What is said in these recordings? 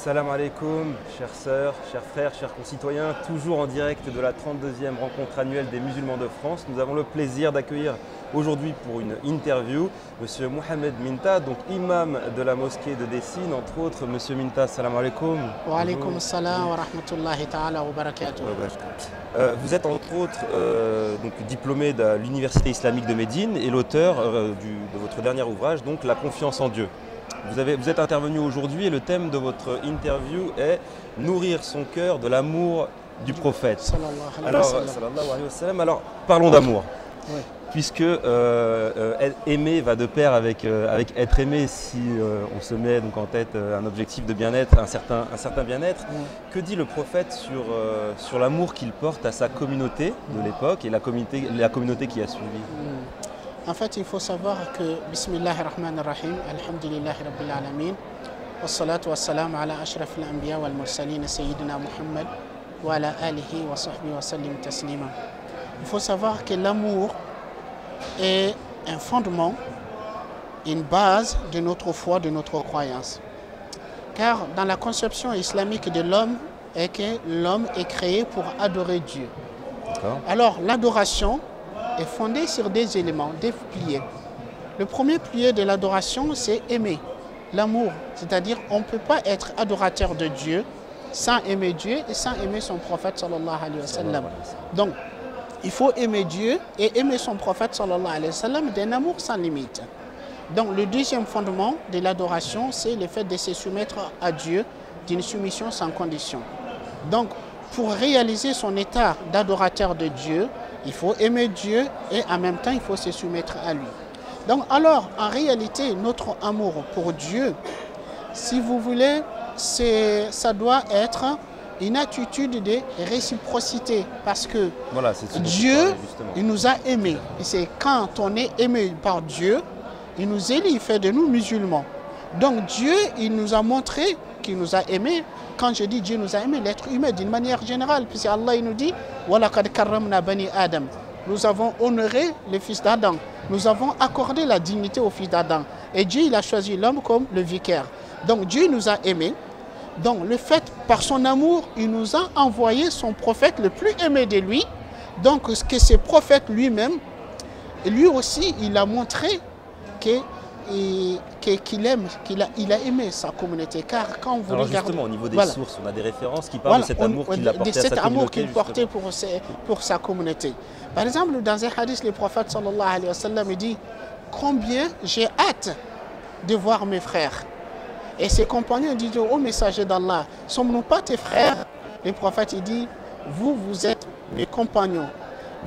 Salam alaikum, chères sœurs, chers frères, chers concitoyens, toujours en direct de la 32e rencontre annuelle des musulmans de France. Nous avons le plaisir d'accueillir aujourd'hui pour une interview M. Mohamed Minta, donc imam de la mosquée de Dessine, entre autres. M. Minta, salam alaikum. Wa alaikum salam wa rahmatullahi ta'ala wa barakatuh. Vous êtes entre autres donc, diplômé de l'Université islamique de Médine et l'auteur de votre dernier ouvrage, donc La confiance en Dieu. Vous êtes intervenu aujourd'hui et le thème de votre interview est nourrir son cœur de l'amour du prophète. Alors, parlons d'amour. Oui. Puisque aimer va de pair avec être aimé, si on se met donc en tête un objectif de bien-être, un certain bien-être. Que dit le prophète sur l'amour qu'il porte à sa communauté de l'époque et la communauté qui a suivi? En fait, il faut savoir que Bismillahir Rahmanir Rahim, Alhamdulillahi Rabbil Alamin, Wassalatu wassalamu ala ashrafil anbiya wal mursalin Sayyidina Muhammad wa ala alihi wa sahbihi wa sallim taslima. Il faut savoir que l'amour est un fondement, une base de notre foi, de notre croyance. Car dans la conception islamique de l'homme, est que l'homme est créé pour adorer Dieu. Alors l'adoration est fondée sur des éléments, des piliers. Le premier pilier de l'adoration, c'est aimer, l'amour. C'est-à-dire on ne peut pas être adorateur de Dieu sans aimer Dieu et sans aimer son prophète sallallahu alayhi wa sallam. Donc, il faut aimer Dieu et aimer son prophète sallallahu alayhi wa sallam d'un amour sans limite. Donc, le deuxième fondement de l'adoration, c'est le fait de se soumettre à Dieu d'une soumission sans condition. Donc, pour réaliser son état d'adorateur de Dieu, il faut aimer Dieu et en même temps, il faut se soumettre à lui. Donc, alors, en réalité, notre amour pour Dieu, si vous voulez, ça doit être une attitude de réciprocité parce que voilà, Dieu, il nous a aimés. Et c'est quand on est aimé par Dieu, il nous élit, il fait de nous musulmans. Donc, Dieu, il nous a montré qu'il nous a aimés. Quand je dis Dieu nous a aimés, l'être humain d'une manière générale, puisque Allah il nous dit وَلَقَدْ كَرَّمْنَا بَنِي Adam. Nous avons honoré le fils d'Adam. Nous avons accordé la dignité au fils d'Adam. Et Dieu il a choisi l'homme comme le vicaire. Donc Dieu nous a aimés. Donc le fait, par son amour, il nous a envoyé son prophète le plus aimé de lui. Donc que ce prophète lui-même, lui aussi, il a montré qu'il a aimé sa communauté. Car quand vous alors regardez... justement, au niveau des sources, on a des références qui parlent de cet amour qu'il a porté à sa communauté. Amour qu'il portait pour sa communauté. Par exemple, dans un hadith, le prophète sallallahu alayhi wa sallam dit « Combien j'ai hâte de voir mes frères ?» Et ses compagnons disent « Ô messager d'Allah, sommes-nous pas tes frères ?» Le prophète il dit « Vous êtes mes compagnons.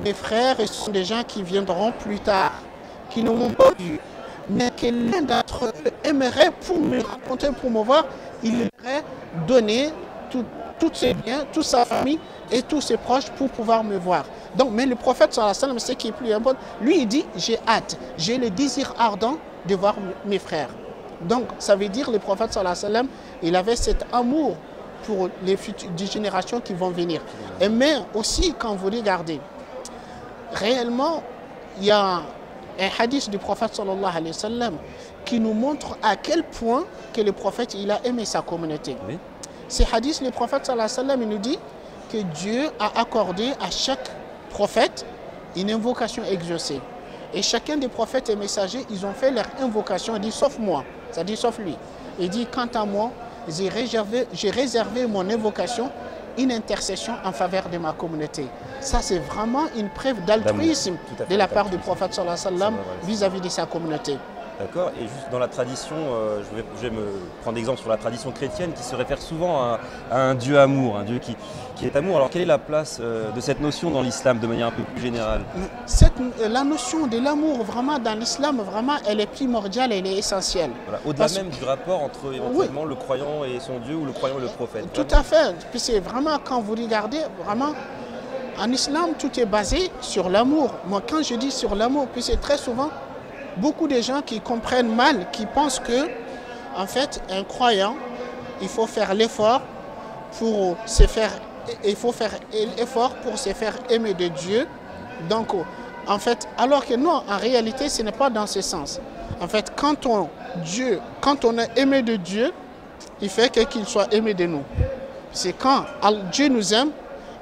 Mes frères sont des gens qui viendront plus tard, qui ne m'ont pas vu. » Mais que l'un d'entre eux aimerait pour me rencontrer, pour me voir, il aimerait donner tous ses biens, toute sa famille et tous ses proches pour pouvoir me voir. Donc, mais le prophète sallallahu alayhi wa sallam, ce qui est plus important, lui il dit j'ai hâte, j'ai le désir ardent de voir mes frères. Donc, ça veut dire le prophète sallallahu alayhi wa sallam, il avait cet amour pour les futures générations qui vont venir. Et mais aussi, quand vous regardez, réellement, il y a un hadith du prophète sallallahu alayhi wa sallam qui nous montre à quel point que le prophète il a aimé sa communauté. Oui. Ce hadith, le prophète sallallahu alayhi wa sallam, il nous dit que Dieu a accordé à chaque prophète une invocation exaucée. Et chacun des prophètes et messagers, ils ont fait leur invocation, il dit sauf moi, c'est-à-dire sauf lui. Il dit quant à moi, j'ai réservé mon invocation, une intercession en faveur de ma communauté. Ça, c'est vraiment une preuve d'altruisme de la part du prophète sallallahu alayhi wa sallam vis-à-vis de sa communauté. D'accord. Et juste dans la tradition, je vais me prendre l'exemple sur la tradition chrétienne qui se réfère souvent à un Dieu amour, un Dieu qui est amour. Alors quelle est la place de cette notion dans l'islam de manière un peu plus générale? La notion de l'amour vraiment dans l'islam, vraiment, elle est primordiale, elle est essentielle. Voilà. Au-delà même du rapport entre éventuellement le croyant et son Dieu ou le croyant et le prophète. Tout à fait. Puis c'est vraiment, quand vous regardez, vraiment, en islam, tout est basé sur l'amour. Moi, quand je dis sur l'amour, puis c'est très souvent beaucoup de gens qui comprennent mal, qui pensent que, en fait, un croyant, il faut faire l'effort pour se faire, aimer de Dieu. Donc, en fait, alors que non, en réalité, ce n'est pas dans ce sens. En fait, quand on est aimé de Dieu, il fait qu'il soit aimé de nous. C'est quand Dieu nous aime,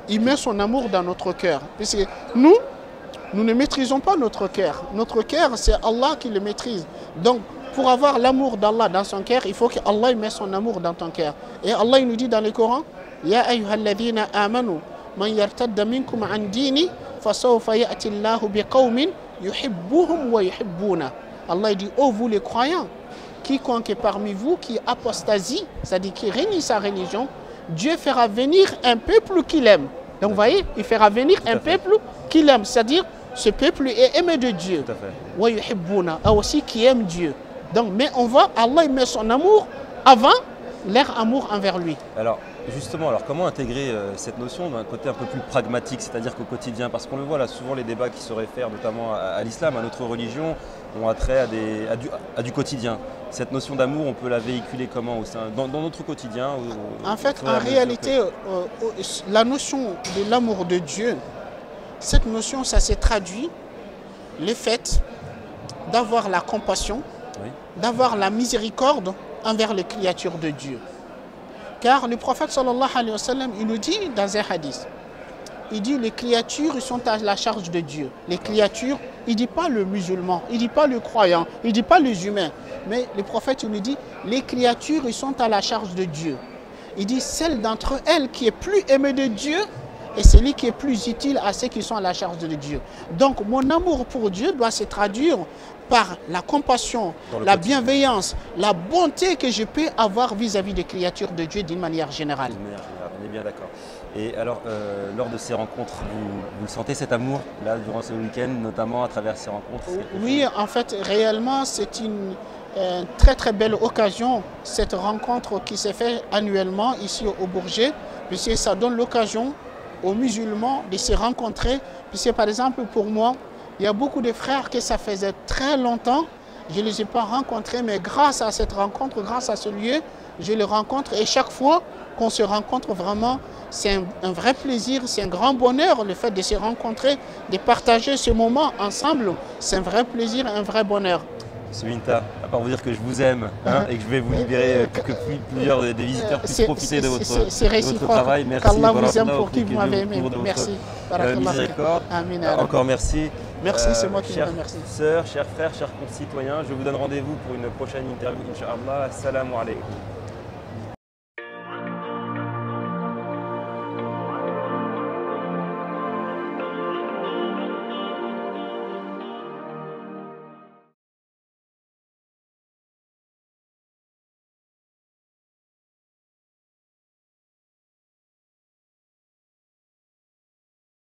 il met son amour dans notre cœur. Parce que nous ne maîtrisons pas notre cœur. Notre cœur, c'est Allah qui le maîtrise. Donc, pour avoir l'amour d'Allah dans son cœur, il faut que Allah mette son amour dans ton cœur. Et Allah il nous dit dans le Coran, Ya ayyuhalladhina amanu, man yartadda minkum an dini, fasawfa ya'ti Allahu biqawmin yuhibbuhum wa yuhibbuna. Allah dit, oh vous les croyants, quiconque est parmi vous qui apostasie, c'est-à-dire qui renie sa religion, Dieu fera venir un peuple qu'il aime. Donc vous voyez, il fera venir un peuple qu'il aime, c'est-à-dire ce peuple est aimé de Dieu. Wa yuhibbuna, aussi qui aime Dieu. Donc, mais on voit, Allah il met son amour avant leur amour envers lui. Alors, justement, comment intégrer cette notion d'un côté un peu plus pragmatique, c'est-à-dire qu'au quotidien, parce qu'on le voit là, souvent les débats qui se réfèrent notamment à l'islam, à notre religion, ont attrait à du quotidien. Cette notion d'amour, on peut la véhiculer comment dans notre quotidien En fait, en réalité, la notion de l'amour de Dieu, cette notion, ça s'est traduit, le fait d'avoir la compassion, oui, d'avoir la miséricorde envers les créatures de Dieu. Car le prophète sallallahu alayhi wa sallam, il nous dit dans un hadith, il dit les créatures ils sont à la charge de Dieu. Les créatures, il ne dit pas le musulman, il ne dit pas le croyant, il ne dit pas les humains. Mais le prophète il nous dit les créatures ils sont à la charge de Dieu. Il dit celle d'entre elles qui est plus aimée de Dieu et celui qui est plus utile à ceux qui sont à la charge de Dieu. Donc mon amour pour Dieu doit se traduire par la compassion, la bienveillance, la bonté que je peux avoir vis-à-vis des créatures de Dieu d'une manière générale. On est bien d'accord. Et alors, lors de ces rencontres, vous le sentez cet amour, là, durant ce week-end, notamment à travers ces rencontres? Oui, en fait, réellement, c'est une très très belle occasion, cette rencontre qui s'est faite annuellement ici au Bourget, puisque ça donne l'occasion aux musulmans de se rencontrer, puisque par exemple, pour moi, il y a beaucoup de frères que ça faisait très longtemps, je ne les ai pas rencontrés, mais grâce à cette rencontre, grâce à ce lieu, je les rencontre et chaque fois qu'on se rencontre vraiment, c'est un vrai plaisir, c'est un grand bonheur le fait de se rencontrer, de partager ce moment ensemble, c'est un vrai plaisir, un vrai bonheur. Monsieur Minta, à part vous dire que je vous aime et que je vais vous libérer pour que plusieurs des visiteurs puissent profiter de votre travail. Merci. Qu'Allah vous aime pour qui vous m'avez aimé. Merci. Miséricorde. Encore merci. Merci, c'est moi qui vous remercie. Chères sœurs, chers frères, chers concitoyens, je vous donne rendez-vous pour une prochaine interview, Inch'Allah. Assalamu alaikum.